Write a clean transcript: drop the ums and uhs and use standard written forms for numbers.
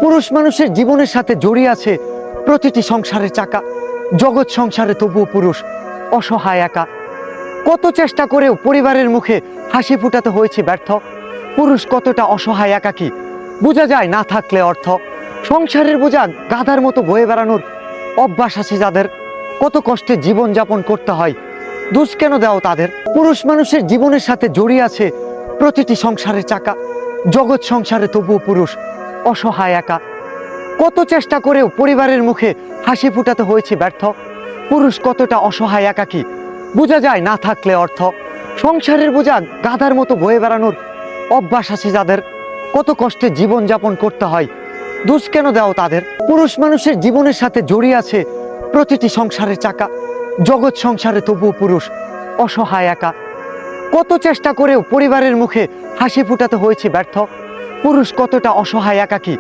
পুরুষ মানুষের জীবনের সাথে জড়িয়ে আছে প্রতিটি সংসারের চাকা। জগৎ সংসারে তবুও পুরুষ অসহায় একা। কত চেষ্টা করেও পরিবারের মুখে হাসি ফুটাতে হয়েছে ব্যর্থ। পুরুষ কতটা অসহায় একাকী বোঝা যায় না থাকলে অর্থ। সংসারের বোঝা গাধার মতো বয়ে বেড়ানোর অভ্যাস আছে যাদের, কত কষ্টে জীবন যাপন করতে হয়, দোষ কেন দাও তাদের। পুরুষ মানুষের জীবনের সাথে জড়িয়ে আছে প্রতিটি সংসারের চাকা। জগৎ সংসারে তবুও পুরুষ অসহায় একা। কত চেষ্টা করেও পরিবারের মুখে হাসি ফুটাতে হয়েছে ব্যর্থ। পুরুষ কতটা অসহায় একাকী বোঝা যায় না থাকলে অর্থ। সংসারের বোঝা গাধার মতো বয়ে বেড়ানোর অভ্যাস আছে যাদের, কত কষ্টে জীবন যাপন করতে হয়, দোষ কেন দাও তাদের। পুরুষ মানুষের জীবনের সাথে জড়িয়ে আছে প্রতিটি সংসারের চাকা। জগৎ সংসারে তবুও পুরুষ অসহায় একা। কত চেষ্টা করেও পরিবারের মুখে হাসি ফুটাতে হয়েছে ব্যর্থ। পুরুষ কতটা অসহায় একাকী